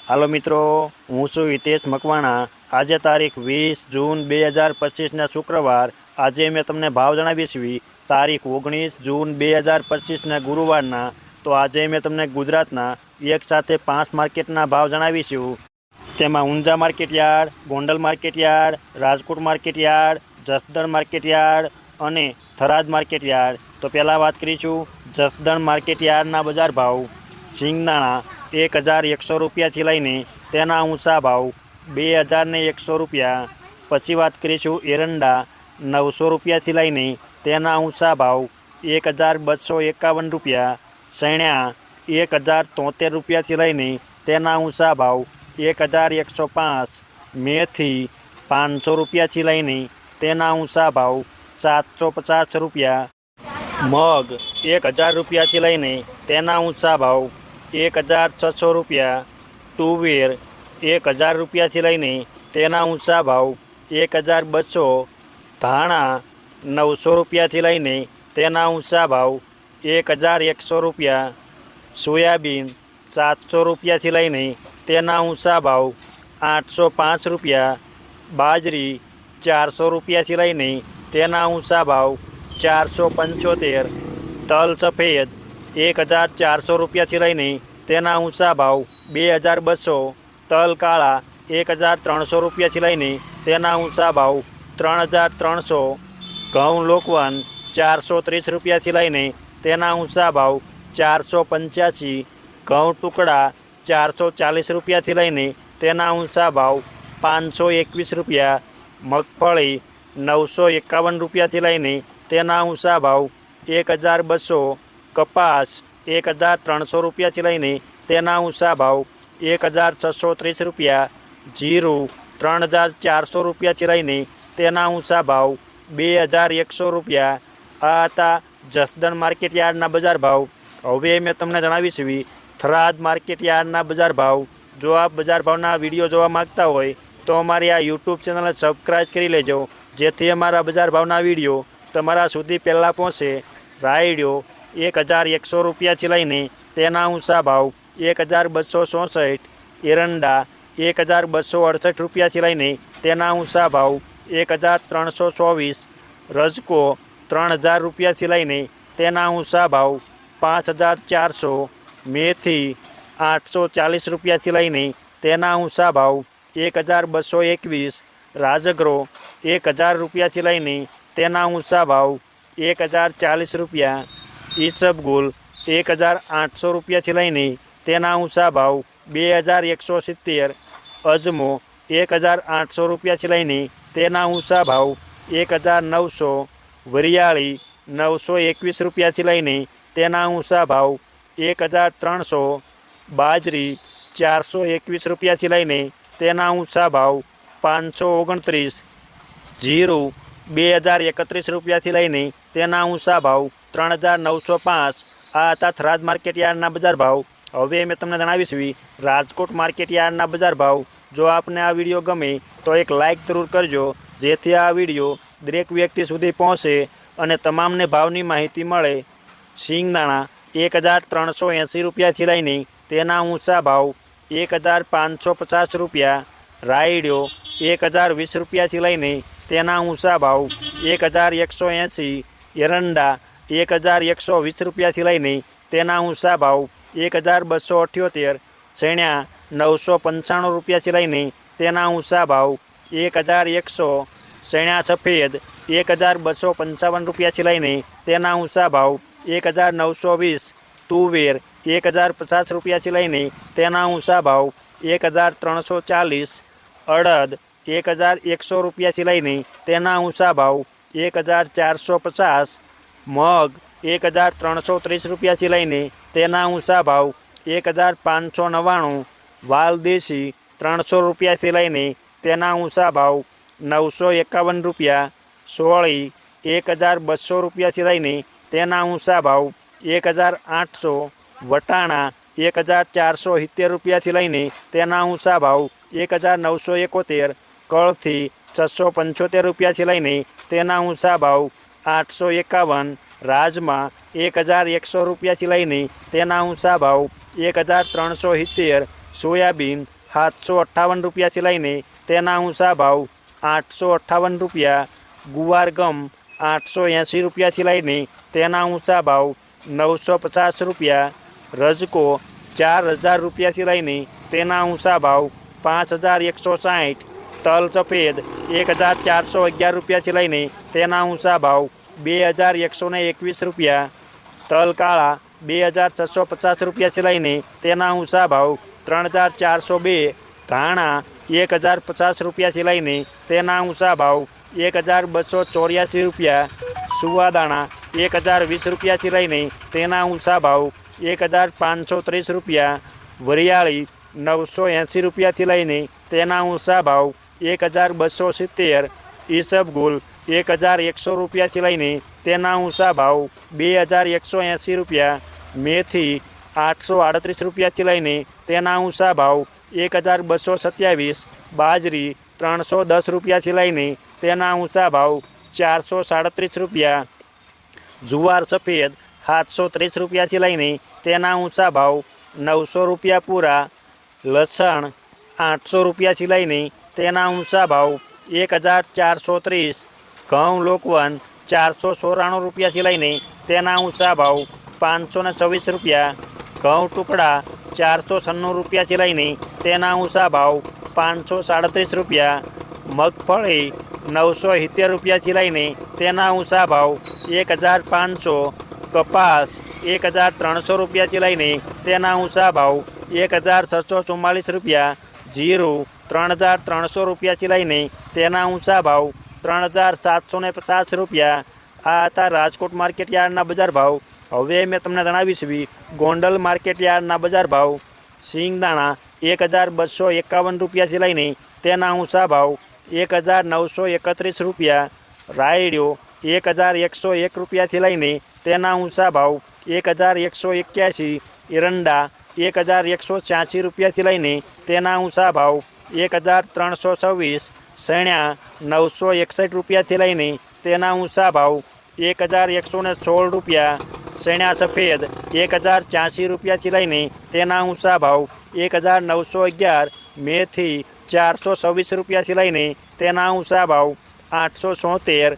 હાલો મિત્રો, હું છું હિતેશ મકવાણા। આજે તારીખ 20 જૂન 2025ના શુક્રવાર। આજે મેં તમને ભાવ જણાવીશ તારીખ 19 જૂન 2025ના ગુરુવારના। તો આજે મેં તમને ગુજરાતના એક સાથે 5 માર્કેટના ભાવ જણાવીશું। તેમાં Unjha market yard, Gondal market yard, Rajkot market yard, Jasdan market yard અને થરાદ માર્કેટયાર્ડ। તો પહેલાં વાત કરીશું જસદણ માર્કેટયાર્ડના બજાર ભાવ। સિંગદાણા 1100 રૂપિયાથી લઈને તેના ઊંચા ભાવ 2100 રૂપિયા। પછી વાત કરીશું એરંડા 900 રૂપિયાથી લઈને તેના ઊંચા ભાવ 1251 રૂપિયા। સૈણ્યા 1073 રૂપિયાથી લઈને તેના ઊંચા ભાવ 1105। મેથી 500 રૂપિયાથી લઈને તેના ઊંચા ભાવ 750 રૂપિયા। મગ 1000 રૂપિયાથી લઈને તેના ઊંચા ભાવ 1600 રૂપિયા। તુવેર 1000 રૂપિયાથી લઈને તેના ઊંચા ભાવ 1200। ધાણા 900 રૂપિયાથી લઈને તેના ઊંચા ભાવ 1100 રૂપિયા। સોયાબીન 700 રૂપિયાથી લઈને તેના ઊંચા ભાવ 805 રૂપિયા। બાજરી 400 રૂપિયાથી લઈને તેના ઊંચા ભાવ 475। તલ સફેદ 1400 રૂપિયાથી લઈને તેના ઊંચા ભાવ 2200। તલ કાળા 1300 રૂપિયાથી લઈને તેના ઊંચા ભાવ 3300। ઘઉં લોકવન 430 રૂપિયાથી લઈને તેના ઊંચા ભાવ 485। ઘઉં ટુકડા 440 રૂપિયાથી લઈને તેના ઊંચા ભાવ 521 રૂપિયા। મગફળી 951 રૂપિયાથી લઈને તેના ઊંચા ભાવ 1200। કપાસ 1300 રૂપિયાથી લઈને તેના ઊંચા ભાવ 1630 રૂપિયા। જીરું 3400 રૂપિયાથી લઈને તેના ઊંચા ભાવ 2100 રૂપિયા। આ હતા જસદણ માર્કેટયાર્ડના બજાર ભાવ। હવે મેં તમને જણાવીશ થરાદ માર્કેટયાર્ડના બજાર ભાવ। જો આપ બજાર ભાવના વિડીયો જોવા માગતા હોય તો અમારી આ યુટ્યુબ ચેનલને સબસ્ક્રાઈબ કરી લેજો, જેથી અમારા બજાર ભાવના વિડીયો તમારા સુધી પહેલાં પહોંચે। રાયડો 1100 રૂપિયાથી લઈને તેના ઊંચા ભાવ 1264। એરંડા 1268 રૂપિયાથી લઈને તેના ઊંચા ભાવ 1324। રજકો 3000 રૂપિયાથી લઈને તેના ઊંચા ભાવ 5400। મેથી 840 રૂપિયાથી લઈને તેના ઊંચા ભાવ 1221। રાજગરો 1000 રૂપિયાથી લઈને તેના ઊંચા ભાવ 1040 રૂપિયા। ઈસબગુલ 1800 રૂપિયાથી લઈને તેના ઊંચા ભાવ 2170। અજમો 1800 રૂપિયાથી લઈને તેના ઊંચા ભાવ 1900। વરિયાળી 921 રૂપિયાથી લઈને તેના ઊંચા ભાવ 1300। બાજરી 421 રૂપિયાથી લઈને તેના ઊંચા ભાવ 529। જીરું 2031 રૂપિયાથી લઈને તેના ઊંચા ભાવ 3905। આ હતા થરાદ માર્કેટયાર્ડના બજાર ભાવ। હવે મેં તમને જણાવીશ રાજકોટ માર્કેટયાર્ડના બજાર ભાવ। જો આપને આ વિડીયો ગમે તો એક લાઇક જરૂર કરજો, જેથી આ વિડીયો દરેક વ્યક્તિ સુધી પહોંચે અને તમામને ભાવની માહિતી મળે। સિંગદાણા 1380 રૂપિયાથી લઈને તેના ઊંચા ભાવ 1550 રૂપિયા। રાયડો 1020 રૂપિયાથી લઈને તેના ઊંચા ભાવ 1180। એરંડા 1120 રૂપિયાથી લઈને તેના ઊંચા ભાવ 1278। સૈણ્યા 995 રૂપિયાથી લઈને તેના ઊંચા ભાવ 1100। સૈણ્યા સફેદ 1255 રૂપિયાથી લઈને તેના ઊંચા ભાવ 1920। તુવેર 1050 રૂપિયાથી લઈને તેના ઊંચા ભાવ 1340। અડદ 1100 રૂપિયાથી લઈને તેના ઊંચા ભાવ 1450। મગ 1330 રૂપિયાથી લઈને તેના ઊંચા ભાવ 1599। વાલદેશી 300 રૂપિયાથી લઈને તેના ઊંચા ભાવ 951 રૂપિયા। સોળી 1200 રૂપિયાથી લઈને તેના ઊંચા ભાવ 1800। વટાણા 1470 રૂપિયાથી લઈને તેના ઊંચા ભાવ 1971। કળથી 675 રૂપિયાથી લઈને તેના ઊંચા ભાવ 851। રાજમાં 1100 રૂપિયાથી લઈને તેના ઊંચા ભાવ 1370। સોયાબીન 758 રૂપિયાથી લઈને તેના ઊંચા ભાવ 858 રૂપિયા, ગુવાર ગમ 880 રૂપિયાથી લઈને તેના ઊંચા ભાવ 950 રૂપિયા, રજકો 4000 રૂપિયાથી લઈને તેના ઊંચા ભાવ 5160, તલ સફેદ 1411 રૂપિયાથી લઈને તેના ઊંચા ભાવ 2121 રૂપિયા, તલ કાળા 2650 રૂપિયાથી લઈને તેના ઊંચા ભાવ 3402, ધાણા 1050 રૂપિયાથી લઈને તેના ઊંચા ભાવ 1284 રૂપિયા, સુવાદાણા 1020 રૂપિયાથી લઈને તેના ઊંચા ભાવ 1530 રૂપિયા, વરિયાળી 980 રૂપિયાથી લઈને તેના ઊંચા ભાવ 1270, ઈસબગુલ 1100 રૂપિયાથી લઈને તેના ઊંચા ભાવ 2180 રૂપિયા, મેથી 838 રૂપિયાથી લઈને તેના ઊંચા ભાવ 1227, બાજરી 310 રૂપિયાથી લઈને તેના ઊંચા ભાવ 437 રૂપિયા, જુવાર સફેદ 730 રૂપિયાથી લઈને તેના ઊંચા ભાવ 900 રૂપિયા પૂરા, લસણ 800 રૂપિયાથી લઈને તેના ઊંચા ભાવ 1430, ઘઉં લોકવન 494 રૂપિયાથી લઈને તેના ઊંચા ભાવ 526 રૂપિયા, ઘઉં ટુકડા 496 રૂપિયાથી લઈને તેના ઊંચા ભાવ 537 રૂપિયા, મગફળી 970 રૂપિયાથી લઈને તેના ઊંચા ભાવ 1500, કપાસ 1300 રૂપિયાથી લઈને તેના ઊંચા ભાવ 1644 રૂપિયા, જીરું 3300 રૂપિયાથી લઈને તેના ઊંચા ભાવ 3750 રૂપિયા. આ હતા રાજકોટ માર્કેટ યાર્ડના બજાર ભાવ. હવે મેં તમને જણાવીશ ગોંડલ માર્કેટ યાર્ડના બજાર ભાવ. સિંગદાણા 1251 રૂપિયાથી લઈને તેના ઊંચા ભાવ 1931 રૂપિયા, રાયડ્યો 1101 રૂપિયાથી લઈને તેના ઊંચા ભાવ 1181, એરંડા 1186 રૂપિયાથી લઈને તેના ઊંચા ભાવ 1326, સણ્યા 961 રૂપિયાથી લઈને તેના ઊંચા ભાવ 1116 રૂપિયા, સણ્યા સફેદ 1084 રૂપિયાથી લઈને તેના ઊંચા ભાવ 1911, મેથી 426 રૂપિયાથી લઈને તેના ઊંચા ભાવ 873,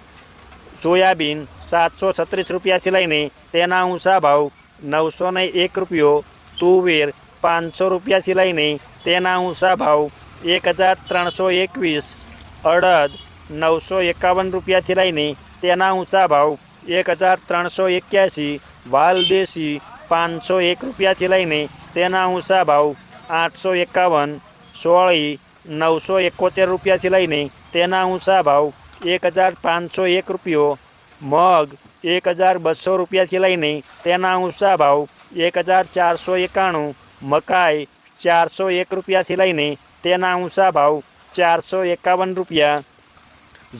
સોયાબીન 736 રૂપિયાથી લઈને તેના ઊંચા ભાવ 901 રૂપિયો, તુવેર 500 રૂપિયાથી લઈને તેના ઊંચા ભાવ 1321, અડદ 951 રૂપિયાથી લઈને તેના ઊંચા ભાવ 1381, વાલદેશી 501 રૂપિયાથી લઈને તેના ઊંચા ભાવ 851, સોળી 971 રૂપિયાથી લઈને તેના ઊંચા ભાવ 1501 રૂપિયો, મગ 1200 રૂપિયાથી લઈને તેના ઊંચા ભાવ 1491, મકાઈ 401 રૂપિયાથી લઈને તેના ઊંચા ભાવ 451 રૂપિયા,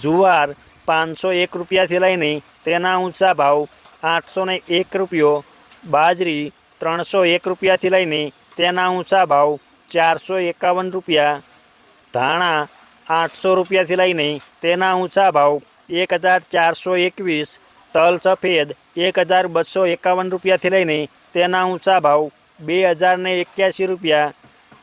જુવાર 501 રૂપિયાથી લઈને તેના ઊંચા ભાવ 801 રૂપિયો, બાજરી 301 રૂપિયાથી લઈને તેના ઊંચા ભાવ 451 રૂપિયા, ધાણા 800 રૂપિયાથી લઈને તેના ઊંચા ભાવ 1421, તલ સફેદ 1251 રૂપિયાથી લઈને તેના ઊંચા ભાવ 2081 રૂપિયા,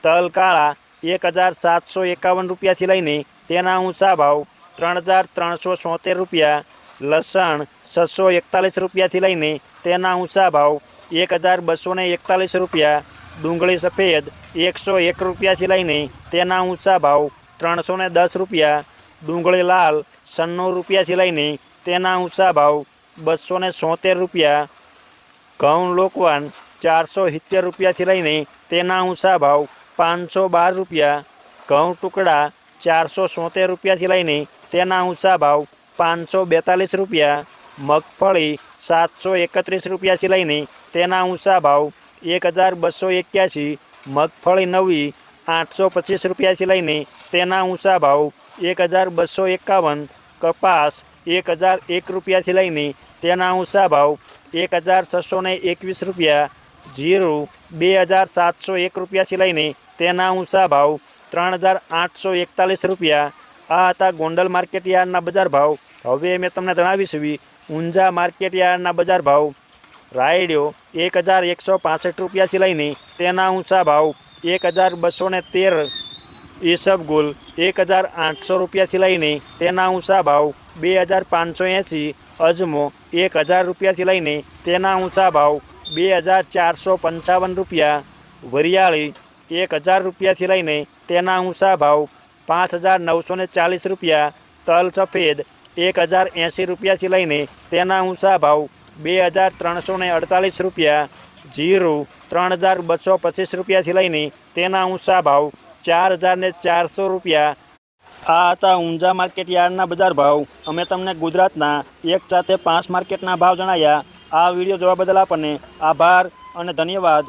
તલ કાળા 1751 રૂપિયાથી લઈને તેના ઊંચા ભાવ 3373 રૂપિયા, લસણ 641 રૂપિયાથી લઈને તેના ઊંચા ભાવ 1241 રૂપિયા, ડુંગળી સફેદ 101 રૂપિયાથી લઈને તેના ઊંચા ભાવ 310 રૂપિયા, ડુંગળી લાલ 96 રૂપિયાથી લઈને તેના ઊંચા ભાવ 276 રૂપિયા, ઘઉં લોકવન 470 રૂપિયાથી લઈને તેના ઊંચા ભાવ 512 રૂપિયા, ઘઉં ટુકડા 470 રૂપિયાથી લઈને તેના ઊંચા ભાવ 542 રૂપિયા, મગફળી 731 રૂપિયાથી લઈને તેના ઊંચા ભાવ 1281, મગફળી નવી 825 રૂપિયાથી લઈને તેના ઊંચા ભાવ 1251, કપાસ 1001 રૂપિયાથી લઈને તેના ઊંચા ભાવ 1621 રૂપિયા, જીરું 2701 રૂપિયાથી લઈને તેના ઊંચા ભાવ 3841 રૂપિયા. આ હતા ગોંડલ માર્કેટ યાર્ડના બજાર ભાવ. હવે મેં તમને જણાવીશ ઊંઝા માર્કેટ યાર્ડના બજાર ભાવ. રાયડ્યો 1165 રૂપિયાથી લઈને તેના ઊંચા ભાવ 1213, ઈસબગુલ 1800 રૂપિયાથી લઈને તેના ઊંચા ભાવ 2580, અજમો 1000 રૂપિયાથી લઈને તેના ઊંચા ભાવ 2455 રૂપિયા, વરિયાળી 1000 રૂપિયાથી લઈને તેના ઊંચા ભાવ 5940 રૂપિયા, તલ સફેદ 1080 રૂપિયાથી લઈને તેના ઊંચા ભાવ 2348 રૂપિયા, જીરું 3225 રૂપિયાથી લઈને તેના ઊંચા ભાવ 4400 રૂપિયા. આ હતા ઊંઝા માર્કેટ યાર્ડના બજાર ભાવ. અમે તમને ગુજરાતના એક સાથે 5 માર્કેટના ભાવ જણાવ્યા. આ વિડીયો જોવા બદલ આપણને આભાર અને ધન્યવાદ.